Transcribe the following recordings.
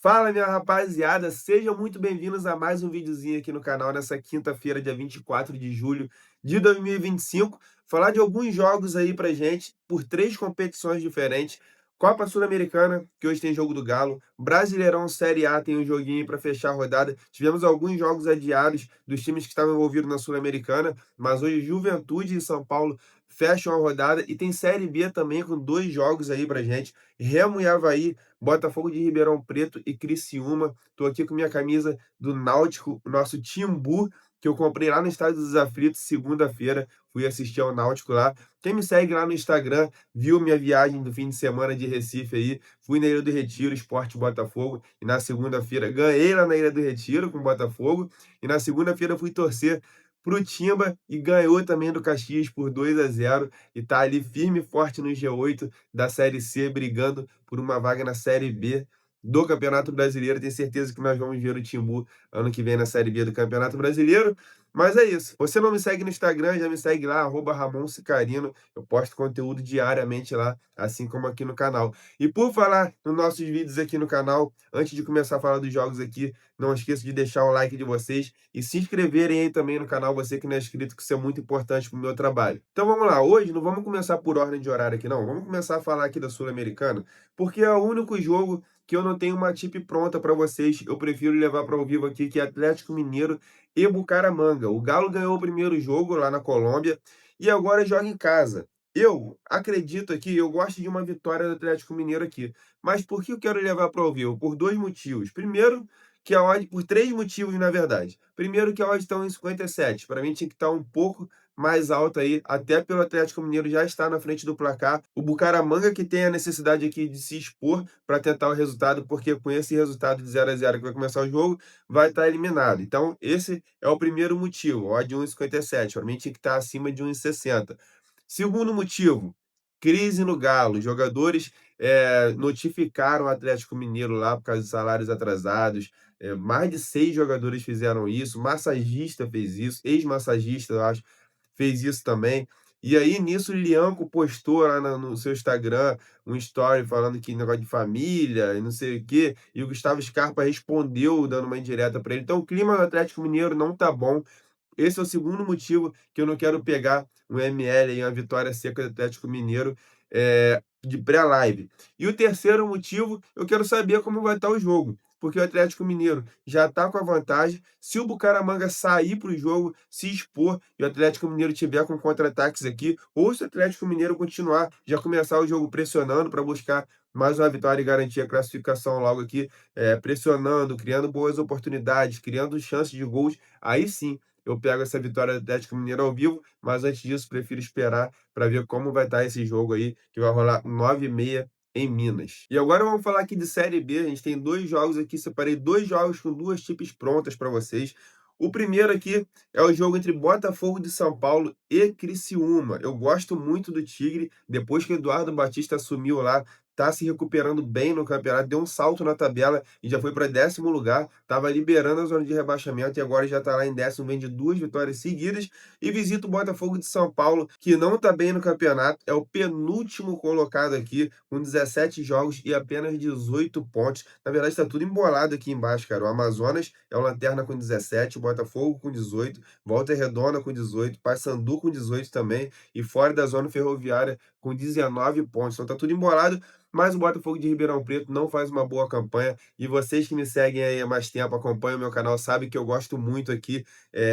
Fala, minha rapaziada, sejam muito bem-vindos a mais um videozinho aqui no canal nessa quinta-feira, dia 24 de julho de 2025. Falar de alguns jogos aí pra gente, por três competições diferentes. Copa Sul-Americana, que hoje tem jogo do Galo. Brasileirão Série A tem um joguinho para fechar a rodada. Tivemos alguns jogos adiados dos times que estavam envolvidos na Sul-Americana, mas hoje Juventude e São Paulo fecham a rodada. E tem Série B também com dois jogos aí pra gente. Remo e Avaí, Botafogo de Ribeirão Preto e Criciúma. Tô aqui com minha camisa do Náutico, o nosso Timbu, que eu comprei lá no Estádio dos Aflitos, segunda-feira. Fui assistir ao Náutico lá. Quem me segue lá no Instagram, viu minha viagem do fim de semana de Recife aí. Fui na Ilha do Retiro, Sport Botafogo. E na segunda-feira ganhei lá na Ilha do Retiro com o Botafogo. E na segunda-feira fui torcer pro Timba e ganhou também do Caxias por 2-0 e tá ali firme e forte no G8 da Série C, brigando por uma vaga na Série B do Campeonato Brasileiro. Tenho certeza que nós vamos ver o Timbu ano que vem na Série B do Campeonato Brasileiro. Mas é isso. Você não me segue no Instagram, já me segue lá, @Ramon Cicarino. Eu posto conteúdo diariamente lá, assim como aqui no canal. E por falar nos nossos vídeos aqui no canal, antes de começar a falar dos jogos aqui, não esqueça de deixar o like de vocês e se inscreverem aí também no canal, você que não é inscrito, que isso é muito importante para o meu trabalho. Então vamos lá, hoje não vamos começar por ordem de horário aqui não, vamos começar a falar aqui da Sul-Americana, porque é o único jogo que eu não tenho uma tip pronta para vocês, eu prefiro levar para ao vivo aqui, que é Atlético Mineiro e Bucaramanga. O Galo ganhou o primeiro jogo lá na Colômbia e agora joga em casa. Eu acredito aqui, eu gosto de uma vitória do Atlético Mineiro aqui. Mas por que eu quero levar para o vivo? Por dois motivos. Primeiro, que a odd, por três motivos, na verdade. Primeiro, que a odd está em 57. Para mim, tinha que estar um pouco mais alta aí, até pelo Atlético Mineiro já estar na frente do placar. O Bucaramanga que tem a necessidade aqui de se expor para tentar o resultado, porque com esse resultado de 0-0 que vai começar o jogo, vai estar eliminado. Então, esse é o primeiro motivo, odd 1,57. Para mim, tinha que estar acima de 1,60. Segundo motivo, crise no Galo. Jogadores notificaram o Atlético Mineiro lá por causa de salários atrasados. Mais de 6 jogadores fizeram isso. Massagista fez isso, ex-massagista, eu acho, fez isso também. E aí, nisso, o Lianco postou lá no seu Instagram um story falando que negócio de família e não sei o quê. E o Gustavo Scarpa respondeu, dando uma indireta para ele. Então, o clima do Atlético Mineiro não tá bom. Esse é o segundo motivo que eu não quero pegar um ML aí, uma vitória seca do Atlético Mineiro, de pré-live. E o terceiro motivo, eu quero saber como vai estar o jogo, porque o Atlético Mineiro já está com a vantagem. Se o Bucaramanga sair para o jogo, se expor, e o Atlético Mineiro tiver com contra-ataques aqui, ou se o Atlético Mineiro continuar, já começar o jogo pressionando para buscar mais uma vitória e garantir a classificação logo aqui, pressionando, criando boas oportunidades, criando chances de gols, aí sim eu pego essa vitória do Atlético Mineiro ao vivo, mas antes disso prefiro esperar para ver como vai estar esse jogo aí, que vai rolar 9h30 em Minas. E agora vamos falar aqui de Série B. A gente tem dois jogos aqui, separei dois jogos com duas tipos prontas para vocês. O primeiro aqui é o jogo entre Botafogo de São Paulo e Criciúma. Eu gosto muito do Tigre, depois que o Eduardo Batista assumiu lá, tá se recuperando bem no campeonato, deu um salto na tabela e já foi para 10º lugar, estava liberando a zona de rebaixamento e agora já está lá em 10º, vem de 2 vitórias seguidas e visita o Botafogo de São Paulo, que não está bem no campeonato, é o penúltimo colocado aqui, com 17 jogos e apenas 18 pontos. Na verdade, está tudo embolado aqui embaixo, cara. O Amazonas é o Lanterna com 17, o Botafogo com 18, Volta Redonda com 18, Paysandu com 18 também, e fora da zona ferroviária com 19 pontos. Então tá tudo embolado, mas o Botafogo de Ribeirão Preto não faz uma boa campanha. E vocês que me seguem aí há mais tempo, acompanham o meu canal, sabem que eu gosto muito aqui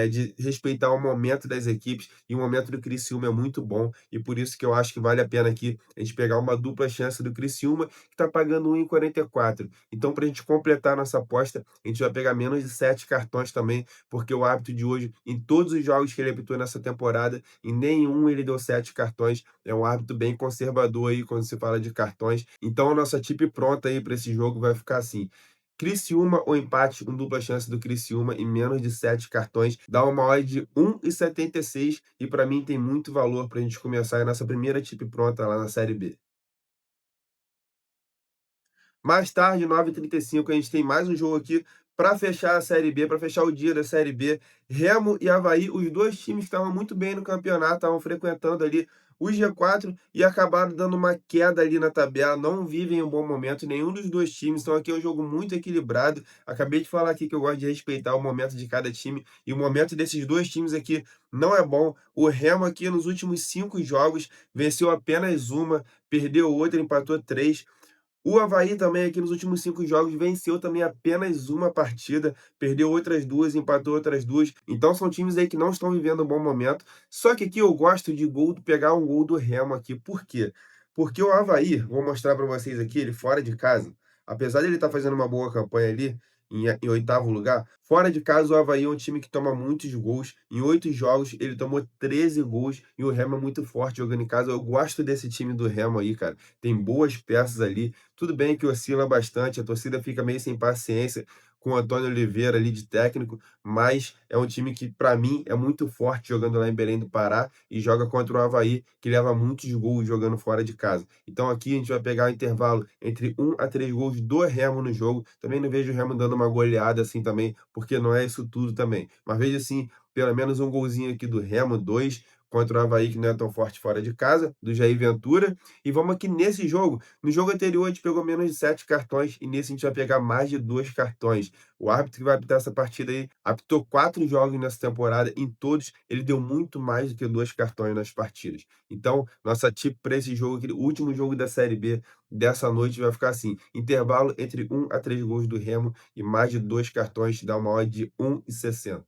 de respeitar o momento das equipes. E o momento do Criciúma é muito bom. E por isso que eu acho que vale a pena aqui a gente pegar uma dupla chance do Criciúma, que está pagando 1,44. Então, para a gente completar a nossa aposta, a gente vai pegar menos de 7 cartões também, porque o árbitro de hoje, em todos os jogos que ele apitou nessa temporada, em nenhum ele deu 7 cartões. É um árbitro bem conservador aí quando se fala de cartões. Então a nossa tip pronta aí para esse jogo vai ficar assim: Criciúma ou empate, com dupla chance do Criciúma e menos de 7 cartões, dá uma odd de 1,76 e para mim tem muito valor para a gente começar a nossa primeira tip pronta lá na Série B. Mais tarde, 9h35, a gente tem mais um jogo aqui para fechar a Série B, para fechar o dia da Série B. Remo e Avaí, os dois times que estavam muito bem no campeonato, estavam frequentando ali o G4 e acabaram dando uma queda ali na tabela, não vivem um bom momento, nenhum dos 2 times, então aqui é um jogo muito equilibrado. Acabei de falar aqui que eu gosto de respeitar o momento de cada time, e o momento desses 2 times aqui não é bom. O Remo aqui nos últimos 5 jogos venceu apenas uma, perdeu outra, empatou 3. O Avaí também aqui nos últimos 5 jogos venceu também apenas uma partida, perdeu outras 2, empatou outras 2. Então são times aí que não estão vivendo um bom momento. Só que aqui eu gosto de pegar um gol do Remo aqui. Por quê? Porque o Avaí, vou mostrar para vocês aqui, ele fora de casa, apesar de ele estar fazendo uma boa campanha ali, em 8º lugar, fora de casa o Avaí é um time que toma muitos gols. Em 8 jogos ele tomou 13 gols e o Remo é muito forte jogando em casa. Eu gosto desse time do Remo aí, cara. Tem boas peças ali. Tudo bem que oscila bastante, a torcida fica meio sem paciência com o Antônio Oliveira ali de técnico, mas é um time que, para mim, é muito forte jogando lá em Belém do Pará e joga contra o Avaí, que leva muitos gols jogando fora de casa. Então aqui a gente vai pegar o intervalo entre 1 a 3 gols do Remo no jogo. Também não vejo o Remo dando uma goleada assim também, porque não é isso tudo também. Mas vejo assim, pelo menos um golzinho aqui do Remo, 2 contra o Avaí, que não é tão forte fora de casa, do Jair Ventura. E vamos aqui nesse jogo. No jogo anterior, a gente pegou menos de 7 cartões e nesse a gente vai pegar mais de 2 cartões. O árbitro que vai apitar essa partida aí apitou 4 jogos nessa temporada. Em todos, ele deu muito mais do que 2 cartões nas partidas. Então, nossa tip para esse jogo, aquele último jogo da Série B dessa noite, vai ficar assim: intervalo entre 1 a 3 gols do Remo e mais de 2 cartões, dá uma odd de 1,60.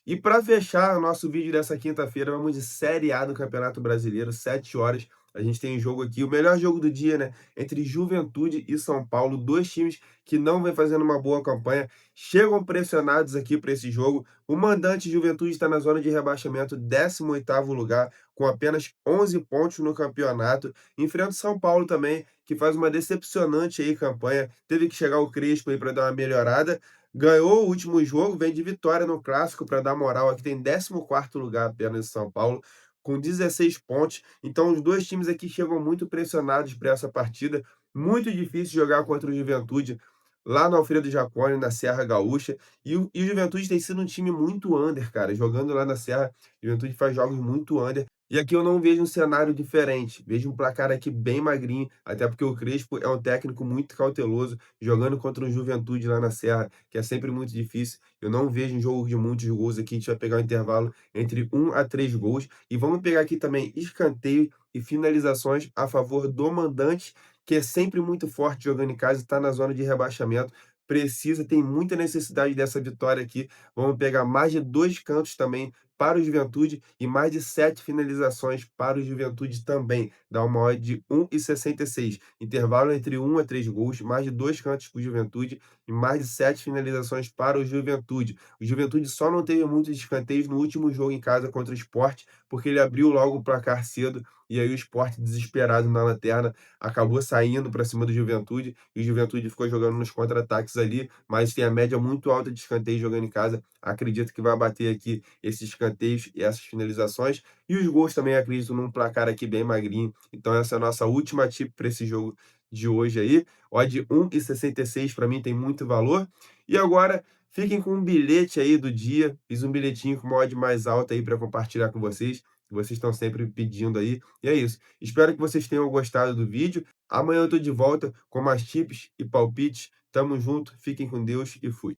E para fechar o nosso vídeo dessa quinta-feira, vamos de Série A do Campeonato Brasileiro, 7 horas. A gente tem um jogo aqui, o melhor jogo do dia, né? Entre Juventude e São Paulo, 2 times que não vem fazendo uma boa campanha, chegam pressionados aqui para esse jogo. O mandante Juventude está na zona de rebaixamento, 18º lugar, com apenas 11 pontos no campeonato. Enfrenta o São Paulo também, que faz uma decepcionante aí campanha. Teve que chegar o Crespo aí para dar uma melhorada. Ganhou o último jogo, vem de vitória no clássico para dar moral. Aqui tem 14º lugar apenas em São Paulo, com 16 pontos. Então os 2 times aqui chegam muito pressionados para essa partida. Muito difícil jogar contra o Juventude lá no Alfredo Jaconi, na Serra Gaúcha. E o Juventude tem sido um time muito under, cara. Jogando lá na Serra, o Juventude faz jogos muito under. E aqui eu não vejo um cenário diferente. Vejo um placar aqui bem magrinho, até porque o Crespo é um técnico muito cauteloso, jogando contra o Juventude lá na Serra, que é sempre muito difícil. Eu não vejo um jogo de muitos gols aqui. A gente vai pegar um intervalo entre 1 a 3 gols. E vamos pegar aqui também escanteio e finalizações a favor do mandante, que é sempre muito forte jogando em casa, está na zona de rebaixamento. Precisa, tem muita necessidade dessa vitória aqui. Vamos pegar mais de 2 cantos também para o Juventude e mais de 7 finalizações para o Juventude também. Dá uma odd de 1,66. Intervalo entre 1 a 3 gols, mais de 2 cantos para o Juventude e mais de 7 finalizações para o Juventude. O Juventude só não teve muitos escanteios no último jogo em casa contra o Sport, porque ele abriu logo o placar cedo e aí o Sport, desesperado na lanterna, acabou saindo para cima do Juventude e o Juventude ficou jogando nos contra-ataques ali, mas tem a média muito alta de escanteios jogando em casa. Acredito que vai bater aqui esses escanteios e essas finalizações. E os gols também acredito num placar aqui bem magrinho. Então essa é a nossa última tip para esse jogo de hoje aí. Odd 1,66 para mim tem muito valor. E agora fiquem com um bilhete aí do dia. Fiz um bilhetinho com uma odd mais alta aí para compartilhar com vocês, que vocês estão sempre pedindo aí. E é isso. Espero que vocês tenham gostado do vídeo. Amanhã eu tô de volta com mais tips e palpites. Tamo junto, fiquem com Deus e fui.